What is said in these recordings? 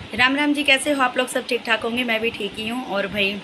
राम राम जी, कैसे हो आप लोग? सब ठीक ठाक होंगे, मैं भी ठीक ही हूँ। और भाई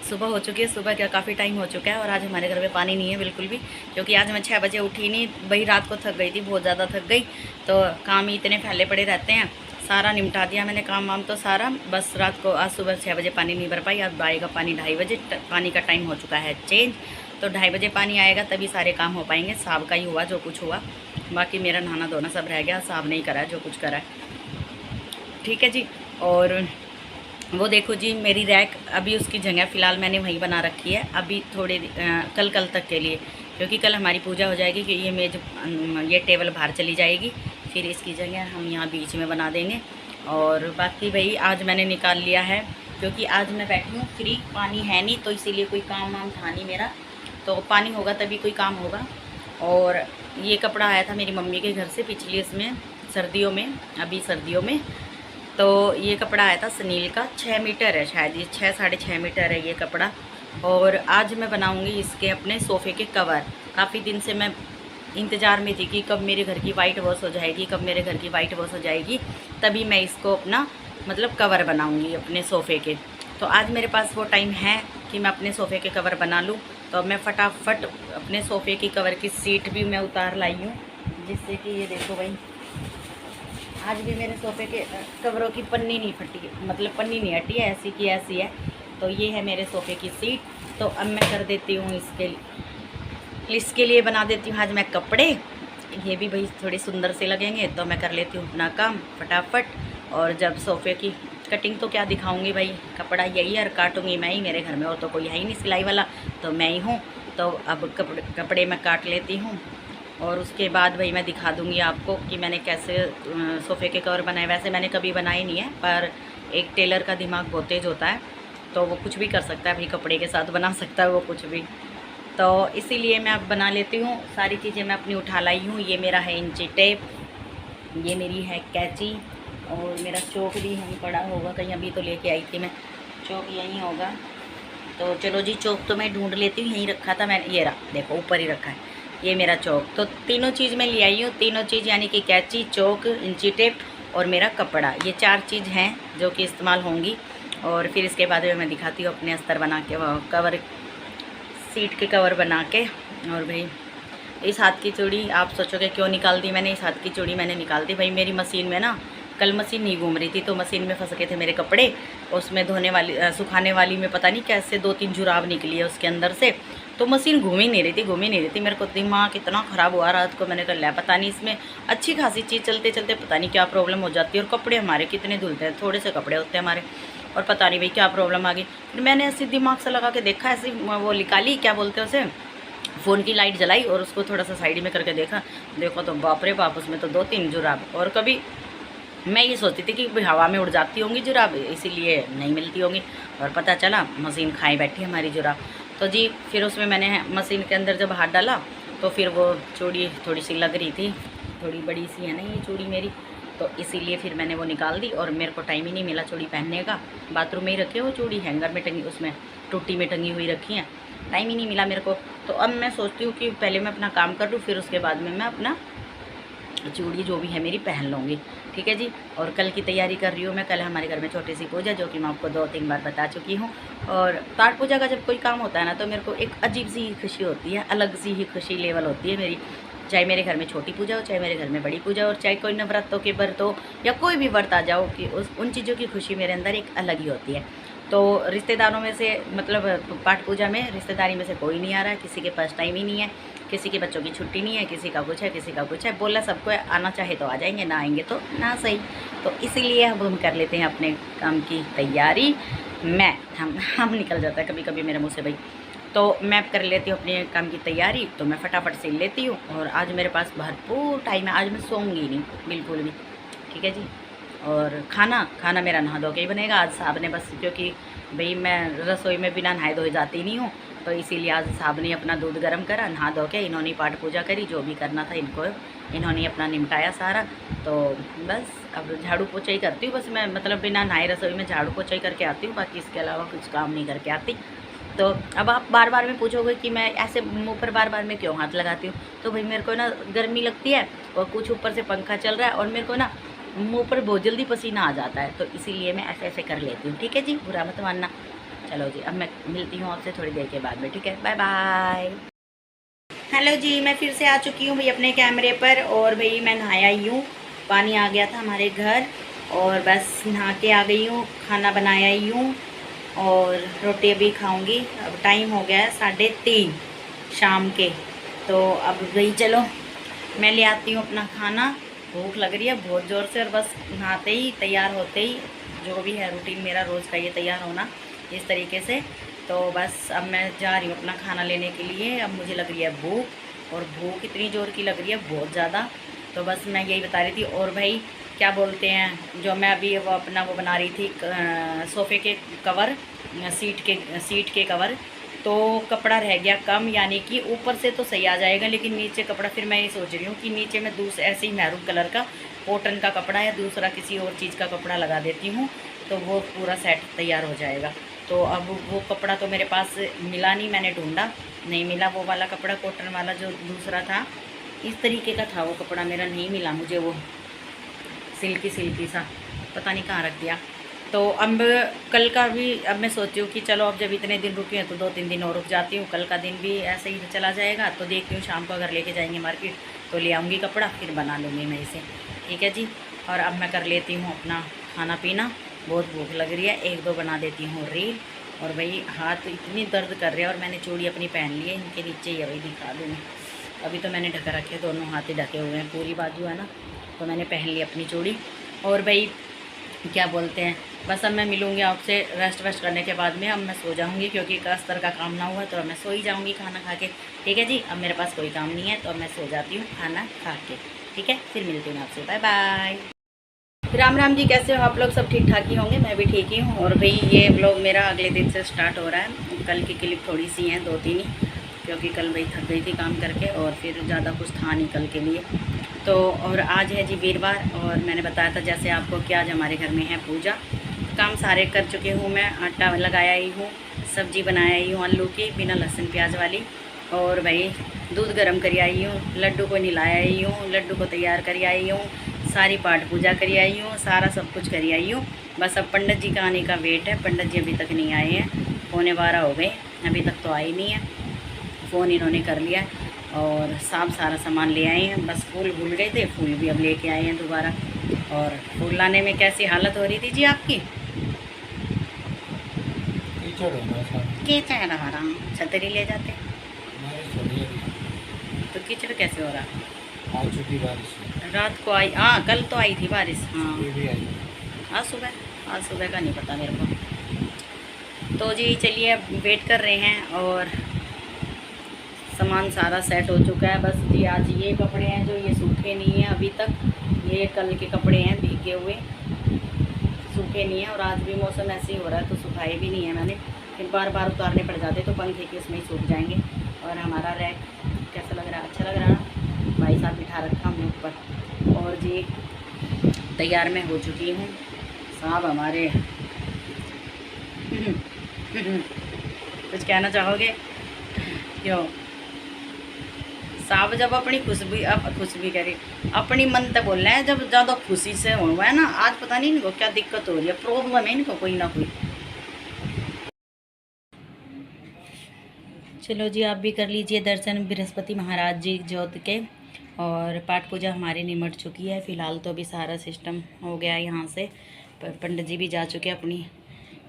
सुबह हो चुकी है, सुबह क्या काफ़ी टाइम हो चुका है। और आज हमारे घर में पानी नहीं है बिल्कुल भी, क्योंकि आज मैं 6 बजे उठी नहीं। भाई रात को थक गई थी, बहुत ज़्यादा थक गई। तो काम ही इतने फैले पड़े रहते हैं, सारा निपटा दिया मैंने काम वाम तो सारा। बस रात को आज सुबह 6 बजे पानी नहीं भर पाई। अब आएगा पानी 2:30 बजे, पानी का टाइम हो चुका है चेंज। तो 2:30 बजे पानी आएगा तभी सारे काम हो पाएंगे। साहब का ही हुआ जो कुछ हुआ, बाकी मेरा नहाना धोना सब रह गया। साहब ने ही करा जो कुछ करा है, ठीक है जी। और वो देखो जी, मेरी रैक अभी उसकी जगह फ़िलहाल मैंने वहीं बना रखी है अभी थोड़े कल तक के लिए, क्योंकि कल हमारी पूजा हो जाएगी कि ये मेज ये टेबल बाहर चली जाएगी। फिर इसकी जगह हम यहाँ बीच में बना देंगे। और बाकी भाई आज मैंने निकाल लिया है, क्योंकि आज मैं बैठी हूँ फ्री, पानी है नहीं तो इसीलिए कोई काम वाम था नहीं मेरा। तो पानी होगा तभी कोई काम होगा। और ये कपड़ा आया था मेरी मम्मी के घर से पिछली इसमें सर्दियों में, अभी सर्दियों में। तो ये कपड़ा आया था सनील का, 6 मीटर है शायद, ये 6 साढ़े 6 मीटर है ये कपड़ा। और आज मैं बनाऊंगी इसके अपने सोफ़े के कवर। काफ़ी दिन से मैं इंतज़ार में थी कि कब मेरे घर की वाइट वॉश हो जाएगी, कब मेरे घर की वाइट वॉश हो जाएगी, तभी मैं इसको अपना मतलब कवर बनाऊंगी अपने सोफ़े के। तो आज मेरे पास वो टाइम है कि मैं अपने सोफ़े के कवर बना लूँ। तो अब मैं फटाफट अपने सोफ़े की कवर की सीट भी मैं उतार लाई हूँ, जिससे कि ये देखो भाई, आज भी मेरे सोफ़े के कवरों की पन्नी नहीं फटी, मतलब पन्नी नहीं हटी है, ऐसी की ऐसी है। तो ये है मेरे सोफ़े की सीट। तो अब मैं कर देती हूँ इसके लिए बना देती हूँ आज मैं कपड़े। ये भी भाई थोड़े सुंदर से लगेंगे, तो मैं कर लेती हूँ अपना काम फटाफट। और जब सोफ़े की कटिंग तो क्या दिखाऊंगी भाई, कपड़ा यही है और काटूंगी मैं ही मेरे घर में, और तो कोई है ही नहीं सिलाई वाला, तो मैं ही हूँ। तो अब कपड़े मैं काट लेती हूँ। और उसके बाद भाई मैं दिखा दूँगी आपको कि मैंने कैसे सोफ़े के कवर बनाए। वैसे मैंने कभी बनाए नहीं है, पर एक टेलर का दिमाग बहुत तेज़ होता है, तो वो कुछ भी कर सकता है भाई, कपड़े के साथ बना सकता है वो कुछ भी। तो इसीलिए मैं अब बना लेती हूँ। सारी चीज़ें मैं अपनी उठा लाई हूँ। ये मेरा है इंची टेप, ये मेरी है कैंची, और मेरा चौक भी यहीं पड़ा होगा कहीं, अभी तो लेके आई थी मैं, चौक यहीं होगा। तो चलो जी, चौक तो मैं ढूंढ लेती हूँ, यहीं रखा था मैंने, ये रहा देखो ऊपर ही रखा है ये मेरा चौक। तो तीनों चीज़ मैं ले आई हूँ, तीनों चीज़ यानी कि कैंची, चौक, इंची टेप और मेरा कपड़ा, ये 4 चीज़ हैं जो कि इस्तेमाल होंगी। और फिर इसके बाद में मैं दिखाती हूँ अपने अस्तर बना के, कवर सीट के कवर बना के। और भाई इस हाथ की चूड़ी आप सोचोगे क्यों निकाल दी मैंने, इस हाथ की चूड़ी मैंने निकाल दी भाई, मेरी मशीन में ना कल मशीन नहीं घूम रही थी, तो मशीन में फंस गए थे मेरे कपड़े। उसमें धोने वाली सुखाने वाली में पता नहीं कैसे 2-3 जुराब निकली है उसके अंदर से। तो मशीन घूम ही नहीं रही थी। मेरे को दिमाग इतना ख़राब हुआ रात को, मैंने कहा पता नहीं इसमें अच्छी खासी चीज़ चलते चलते पता नहीं क्या प्रॉब्लम हो जाती है। और कपड़े हमारे कितने धुलते हैं, थोड़े से कपड़े होते हैं हमारे, और पता नहीं भाई क्या प्रॉब्लम आ गई। फिर मैंने ऐसे दिमाग से लगा के देखा, ऐसी वो निकाली, क्या बोलते हैं उसे, फ़ोन की लाइट जलाई और उसको थोड़ा सा साइड में करके देखो तो बाप रे बाप, उसमें तो 2-3 जुराब। और कभी मैं ये सोचती थी कि भाई हवा में उड़ जाती होंगी जुराब, इसीलिए नहीं मिलती होंगी, और पता चला मशीन खाई बैठी हमारी जुराब। तो जी फिर उसमें मैंने मशीन के अंदर जब हाथ डाला तो फिर वो चूड़ी थोड़ी सी लग रही थी, थोड़ी बड़ी सी है ना ये चूड़ी मेरी, तो इसीलिए फिर मैंने वो निकाल दी। और मेरे को टाइम ही नहीं मिला चूड़ी पहनने का, बाथरूम में ही रखे वो चूड़ी, हैंगर में टंगी, उसमें टूटी में टंगी हुई रखी हैं, टाइम ही नहीं मिला मेरे को। तो अब मैं सोचती हूँ कि पहले मैं अपना काम कर लूँ, फिर उसके बाद में मैं अपना चूड़ी जो भी है मेरी पहन लूँगी, ठीक है जी। और कल की तैयारी कर रही हूँ मैं, कल हमारे घर में छोटी सी पूजा, जो कि मैं आपको 2-3 बार बता चुकी हूँ। और पाठ पूजा का जब कोई काम होता है ना, तो मेरे को एक अजीब सी ही खुशी होती है, अलग सी ही खुशी लेवल होती है मेरी। चाहे मेरे घर में छोटी पूजा हो, चाहे मेरे घर में बड़ी पूजा हो, और चाहे कोई नवरात्रों के व्रत हो या कोई भी व्रत आ जाओ, कि उन चीज़ों की खुशी मेरे अंदर एक अलग ही होती है। तो रिश्तेदारों में से मतलब पाठ पूजा में रिश्तेदारी में से कोई नहीं आ रहा है, किसी के पास टाइम ही नहीं है, किसी के बच्चों की छुट्टी नहीं है, किसी का कुछ है, किसी का कुछ है, बोला सबको आना चाहे तो आ जाएंगे, ना आएंगे तो ना सही। तो इसीलिए हम कर लेते हैं अपने काम की तैयारी। हम निकल जाता है कभी कभी मेरे मुँह से भाई, तो मैं कर लेती हूँ अपने काम की तैयारी, तो मैं फटाफट सिल लेती हूँ। और आज मेरे पास भरपूर टाइम है, आज मैं सोऊंगी नहीं बिल्कुल भी, ठीक है जी। और खाना मेरा नहा धो के ही बनेगा आज। साहब ने बस, क्योंकि भाई मैं रसोई में बिना नहाए धोए जाती नहीं हूँ, तो इसीलिए आज साहब ने अपना दूध गर्म करा, नहा धो के इन्होंने पाठ पूजा करी, जो भी करना था इनको इन्होंने अपना निपटाया सारा। तो बस अब झाड़ू पोछा ही करती हूँ, बस मैं मतलब बिना नहाए रसोई में झाड़ू पोछा ही करके आती हूँ, बाकी इसके अलावा कुछ काम नहीं करके आती। तो अब आप बार बार में पूछोगे कि मैं ऐसे मुंह पर बार बार में क्यों हाथ लगाती हूँ, तो भाई मेरे को ना गर्मी लगती है, और कुछ ऊपर से पंखा चल रहा है, और मेरे को ना मुंह पर बहुत जल्दी पसीना आ जाता है, तो इसीलिए मैं ऐसे ऐसे कर लेती हूँ। ठीक है जी, बुरा मत मानना। चलो जी, अब मैं मिलती हूँ आपसे थोड़ी देर के बाद में। ठीक है, बाय बाय। हेलो जी, मैं फिर से आ चुकी हूँ भाई अपने कैमरे पर। और भाई मैं नहाया ही हूँ, पानी आ गया था हमारे घर, और बस नहा के आ गई हूँ, खाना बनाया ही हूँ और रोटी अभी खाऊंगी। अब टाइम हो गया है 3:30 शाम के, तो अब भाई चलो मैं ले आती हूँ अपना खाना। भूख लग रही है बहुत ज़ोर से, और बस नहाते ही तैयार होते ही जो भी है रूटीन मेरा रोज़ का ये तैयार होना इस तरीके से। तो बस अब मैं जा रही हूँ अपना खाना लेने के लिए। अब मुझे लग रही है भूख, और भूख इतनी ज़ोर की लग रही है बहुत ज़्यादा। तो बस मैं यही बता रही थी। और भाई क्या बोलते हैं, जो मैं अभी वो अपना वो बना रही थी सोफ़े के कवर, सीट के कवर, तो कपड़ा रह गया कम, यानी कि ऊपर से तो सही आ जाएगा, लेकिन नीचे कपड़ा फिर मैं ये सोच रही हूँ कि नीचे मैं दूसरा ऐसे ही मैरून कलर का कॉटन का कपड़ा या दूसरा किसी और चीज़ का कपड़ा लगा देती हूँ, तो वो पूरा सेट तैयार हो जाएगा। तो अब वो कपड़ा तो मेरे पास मिला नहीं, मैंने ढूंढा नहीं मिला वो वाला कपड़ा, कॉटन वाला जो दूसरा था, इस तरीके का था वो कपड़ा, मेरा नहीं मिला मुझे वो सिल्की सा, पता नहीं कहाँ रख दिया। तो अब कल का भी अब मैं सोची हूँ कि चलो अब जब इतने दिन रुकी हूँ तो 2-3 दिन और रुक जाती हूँ, कल का दिन भी ऐसे ही चला जाएगा। तो देखती हूँ शाम को अगर लेके जाएंगे मार्केट तो ले आऊँगी कपड़ा, फिर बना लूँगी मैं इसे। ठीक है जी, और अब मैं कर लेती हूँ अपना खाना पीना, बहुत भूख लग रही है, 1-2 बना देती हूँ रील। और भाई हाथ इतनी दर्द कर रहे हैं, और मैंने चूड़ी अपनी पहन ली है, इनके नीचे ही है, वही दिखा दूँ। अभी तो मैंने ढक रखे, दोनों हाथ ही ढके हुए हैं, पूरी बाजू है ना, तो मैंने पहन ली अपनी चूड़ी। और भाई क्या बोलते हैं, बस अब मैं मिलूँगी आपसे रेस्ट वेस्ट करने के बाद में। अब मैं सो जाऊँगी, क्योंकि अस्तर का काम ना हुआ तो अब मैं सो ही जाऊँगी खाना खा के। ठीक है जी, अब मेरे पास कोई काम नहीं है, तो अब मैं सो जाती हूँ खाना खा के। ठीक है, फिर मिलती हूँ आपसे, बाय बाय। राम राम जी, कैसे हो आप लोग? सब ठीक ठाक ही होंगे, मैं भी ठीक ही हूँ। और भाई ये ब्लॉग मेरा अगले दिन से स्टार्ट हो रहा है। कल की क्लिप थोड़ी सी हैं, 2-3 ही, क्योंकि कल भाई थक गई थी काम करके, और फिर ज़्यादा कुछ था नहीं कल के लिए। तो और आज है जी वीरवार, और मैंने बताया था जैसे आपको कि आज हमारे घर में है पूजा। काम सारे कर चुके हूँ मैं, आटा लगाया ही हूँ, सब्जी बनाया ही हूँ आलू की बिना लहसुन प्याज वाली, और भाई दूध गर्म करी आई हूँ, लड्डू को नहलाया ही हूँ, लड्डू को तैयार करी आई हूँ, सारी पाठ पूजा करी आई हूँ, सारा सब कुछ करी आई हूँ। बस अब पंडित जी का आने का वेट है, पंडित जी अभी तक नहीं आए हैं, 11:15 हो गए, अभी तक तो आए नहीं है। फ़ोन इन्होंने कर लिया, और सारा सामान ले आए हैं। बस फूल भूल गए थे, फूल भी अब लेके आए हैं दोबारा। और फूल लाने में कैसी हालत हो रही थी जी आपकी? कीचड़ रहा रहा, छतरी ले जाते तो कीचड़ कैसे हो रहा? आ चुकी बारिश रात को आई, हाँ कल तो आई थी बारिश, हाँ भी आई। आज सुबह का नहीं पता मेरे को। तो जी चलिए, अब वेट कर रहे हैं, और सामान सारा सेट हो चुका है। बस जी आज ये कपड़े हैं जो ये सूखे नहीं हैं अभी तक, ये कल के कपड़े हैं भीगे हुए, सूखे नहीं हैं। और आज भी मौसम ऐसे ही हो रहा है, तो सुखाए भी नहीं है मैंने, फिर बार बार उतारने पड़ जाते तो पंखे के उसमें ही सूख जाएंगे। और हमारा रैक कैसा लग रहा है? अच्छा लग रहा है, भाई साहब बिठा रखा हमने ऊपर। और जी तैयार मैं हो चुकी हूँ, साहब हमारे कुछ कहना चाहोगे? क्यों साहब जब अपनी खुशबू करी अपनी मन तो बोल रहे हैं, जब ज़्यादा खुशी से हुआ है ना, आज पता नहीं इनको क्या दिक्कत हो रही है, प्रॉब्लम है इनको कोई ना कोई। चलो जी, आप भी कर लीजिए दर्शन बृहस्पति महाराज जी ज्योत के। और पाठ पूजा हमारी निमट चुकी है फ़िलहाल, तो अभी सारा सिस्टम हो गया यहाँ से, पंडित जी भी जा चुके हैं अपनी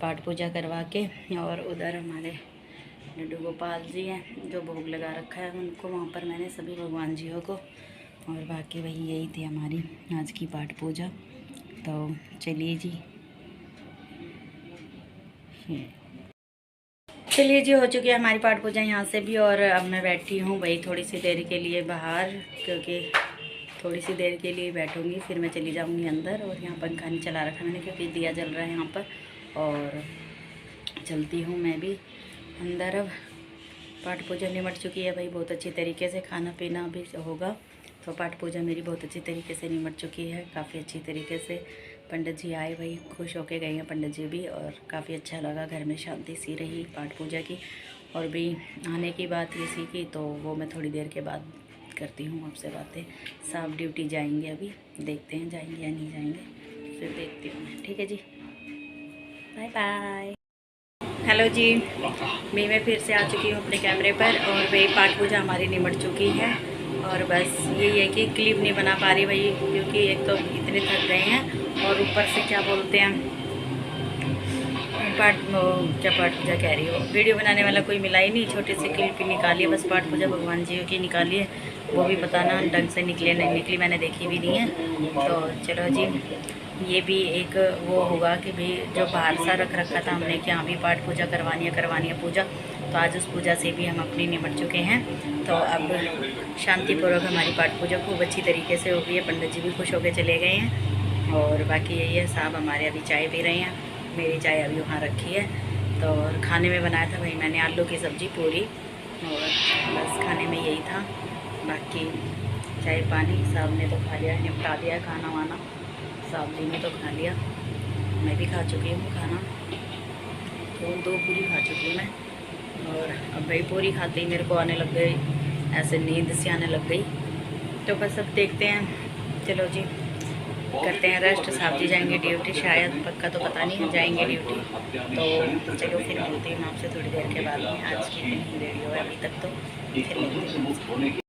पाठ पूजा करवा के। और उधर हमारे लड्डू गोपाल जी हैं जो भोग लगा रखा है उनको, वहाँ पर मैंने सभी भगवान जियों को। और बाकी वही यही थी हमारी आज की पाठ पूजा। तो चलिए जी, चलिए जी, हो चुकी है हमारी पाठ पूजा यहाँ से भी। और अब मैं बैठी हूँ भाई थोड़ी सी देर के लिए बाहर, क्योंकि थोड़ी सी देर के लिए बैठूँगी, फिर मैं चली जाऊँगी अंदर। और यहाँ पंखा नहीं चला रखा मैंने, क्योंकि दिया जल रहा है यहाँ पर। और चलती हूँ मैं भी अंदर। अब पाठ पूजा निमट चुकी है भाई बहुत अच्छी तरीके से, खाना पीना भी होगा। तो पाठ पूजा मेरी बहुत अच्छी तरीके से निमट चुकी है, काफ़ी अच्छी तरीके से। पंडित जी आए भाई, खुश होके गए हैं पंडित जी भी, और काफ़ी अच्छा लगा, घर में शांति सी रही पाठ पूजा की। और भी आने की बात ये सी की, तो वो मैं थोड़ी देर के बाद करती हूँ आपसे बातें। साहब ड्यूटी जाएंगे अभी, देखते हैं जाएंगे या नहीं जाएंगे, फिर देखती हूँ मैं। ठीक है जी, बाय बाय। हेलो जी, मैं फिर से आ चुकी हूँ अपने कैमरे पर और वही पाठ पूजा हमारी निमट चुकी है। और बस यही है कि क्लिप नहीं बना पा रही भाई, क्योंकि एक तो इतने थक गए हैं और ऊपर से क्या बोलते हैं क्या पाठ पूजा कह रही हो, वीडियो बनाने वाला कोई मिला ही नहीं। छोटी सी क्लिप ही निकाली है बस, पाठ पूजा भगवान जी की निकाली है, वो भी पता ना ढंग से निकले नहीं निकली, मैंने देखी भी नहीं है। तो चलो जी, ये भी एक वो होगा कि भाई जो बाहर सा रख रखा था हमने कि हाँ भी पाठ पूजा करवानी है पूजा, तो आज उस पूजा से भी हम अपनी निमट चुके हैं। तो अब शांतिपूर्वक हमारी पाठ पूजा खूब अच्छी तरीके से हो गई है, पंडित जी भी खुश होकर चले गए हैं। और बाकी यही है, साहब हमारे अभी चाय पी रहे हैं, मेरी चाय अभी वहाँ रखी है। तो और खाने में बनाया था भाई मैंने आलू की सब्ज़ी पूरी, और बस खाने में यही था। बाकी चाय पानी साहब ने तो खा लिया, निपटा दिया खाना वाना, साहब जी ने तो खा लिया, मैं भी खा चुकी हूँ खाना, तो 2 पूरी खा चुकी हूँ मैं। और अब भाई पूरी खाते ही मेरे को आने लग गई, ऐसे नींद सी आने लग गई। तो बस अब देखते हैं, चलो जी करते हैं रेस्ट। साहब जी जाएंगे ड्यूटी, शायद पक्का तो पता नहीं, जाएंगे ड्यूटी। तो चलो फिर मिलती हूँ आपसे थोड़ी देर के बाद में। आज की वीडियो है अभी तक तो, फिर मिलती हूँ।